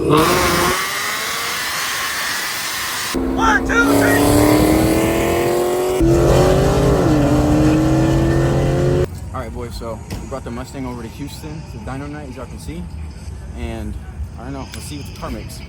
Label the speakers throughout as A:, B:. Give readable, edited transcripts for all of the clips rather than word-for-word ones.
A: 1, 2, 3. All right, boys. So we brought the Mustang over to Houston to Dyno night, as y'all can see, and I don't know. Let's see what the car makes.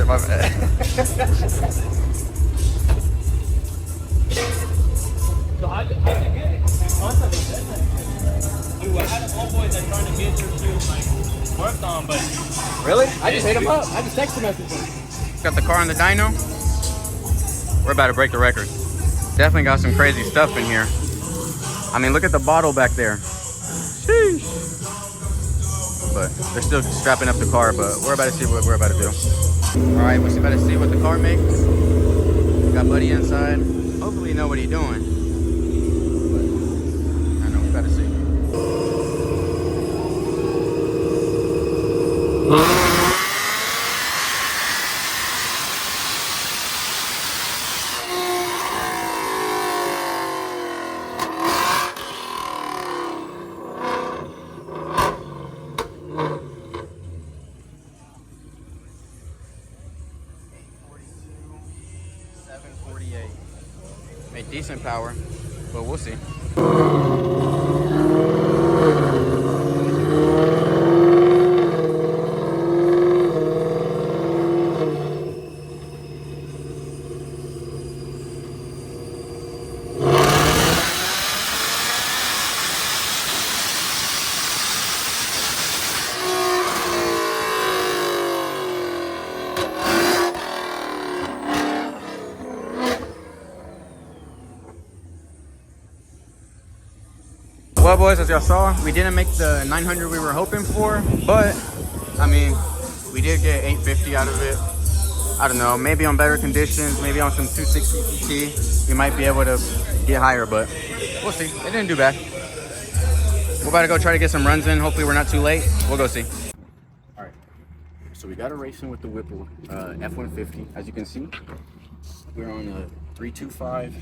B: My bad.
C: So how'd you get it? Dude, I had a homeboy that trying to get your shit like worked on, but
A: Really? I just hit him up. I just texted messaged him. Got the car on the dyno. We're about to break the record. Definitely got some crazy stuff in here. I mean, look at the bottle back there. Sheesh. But they're still strapping up the car, but we're about to see what we're about to do. All right, we're about to see what the car makes. Got Buddy inside. Hopefully you know what he's doing. But I know, we're about to see. Made decent power, but we'll see. Well, boys, as y'all saw, we didn't make the 900 we were hoping for, but I mean, we did get 850 out of it. I don't know, maybe on better conditions, maybe on some 260 GT, we might be able to get higher, but we'll see. It didn't do bad. We're about to go try to get some runs in. Hopefully we're not too late. We'll go see. All right, so we got a racing with the Whipple F-150. As you can see, we're on a 325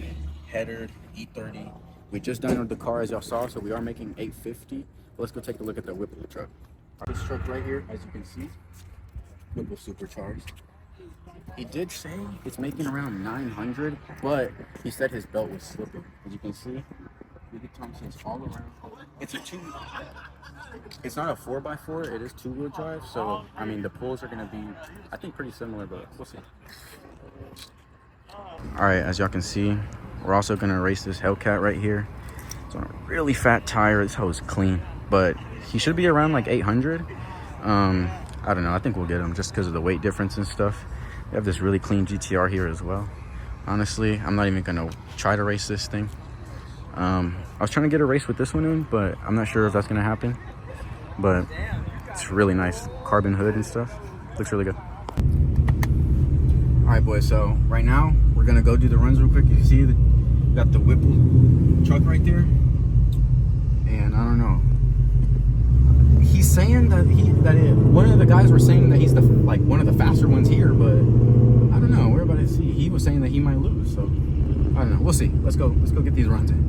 A: header E30. We just dynoed the car, as y'all saw, so we are making 850. Let's go take a look at the Whipple truck. This truck right here, as you can see, Whipple Supercharged. He did say it's making around 900, but he said his belt was slipping. As you can see, Big Thompson's all around. It's it's not a 4x4, it is two-wheel drive, so I mean the pulls are gonna be, I think, pretty similar, but we'll see. All right, as y'all can see, we're also gonna race this Hellcat right here. It's on a really fat tire. This hoe is clean, but he should be around like 800. I don't know, I think we'll get him just because of the weight difference and stuff. We have this really clean GTR here as well. Honestly, I'm not even gonna try to race this thing. I was trying to get a race with this one in, but I'm not sure if that's gonna happen. But it's really nice, carbon hood and stuff. Looks really good. All right, boys, so right now we're gonna go do the runs real quick. You see we got the Whipple truck right there, and I don't know, he's saying that one of the guys were saying that he's like one of the faster ones here, but I don't know, we're about to see. He was saying that he might lose, so I don't know, we'll see. Let's go get these runs in.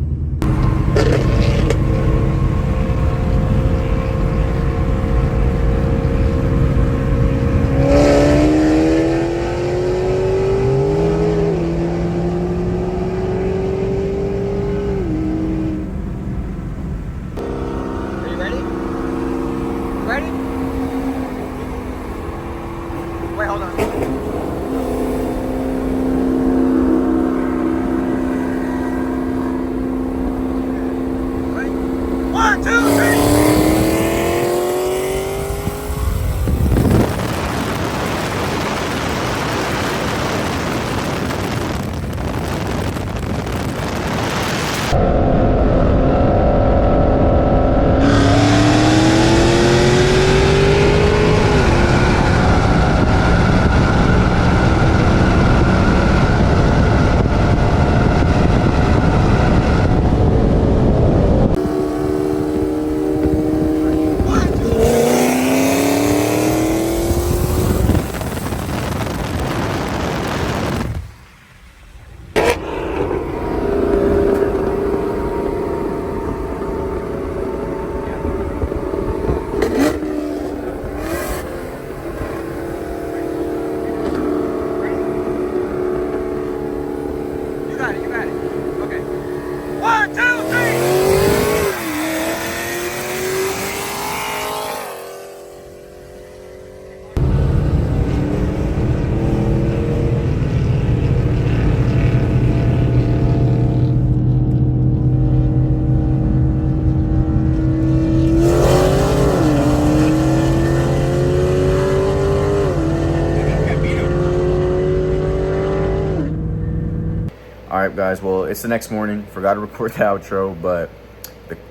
A: up, guys? Well, it's the next morning. Forgot to record the outro, but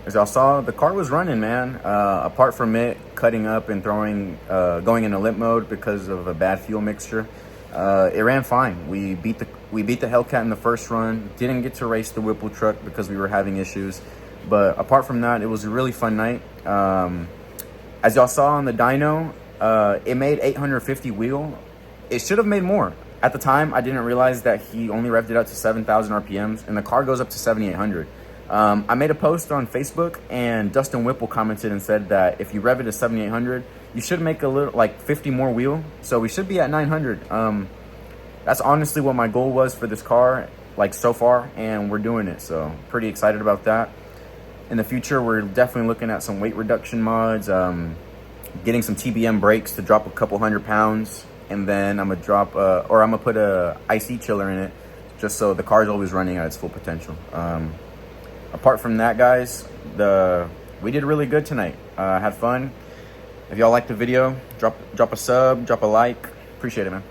A: as y'all saw, the car was running, man. Apart from it cutting up and throwing, going into limp mode because of a bad fuel mixture, it ran fine. We beat the Hellcat in the first run. Didn't get to race the Whipple truck because we were having issues, but apart from that, it was a really fun night. As y'all saw on the dyno, it made 850 wheel. It should have made more. At the time, I didn't realize that he only revved it up to 7,000 RPMs, and the car goes up to 7,800. I made a post on Facebook, and Dustin Whipple commented and said that if you rev it to 7,800, you should make a little, like 50 more wheel. So we should be at 900. That's honestly what my goal was for this car, like so far, and we're doing it. So pretty excited about that. In the future, we're definitely looking at some weight reduction mods, getting some TBM brakes to drop a couple 100 pounds. And then I'm gonna put a IC chiller in it, just so the car is always running at its full potential. Apart from that, guys, we did really good tonight. Had fun. If y'all liked the video, drop a sub, drop a like. Appreciate it, man.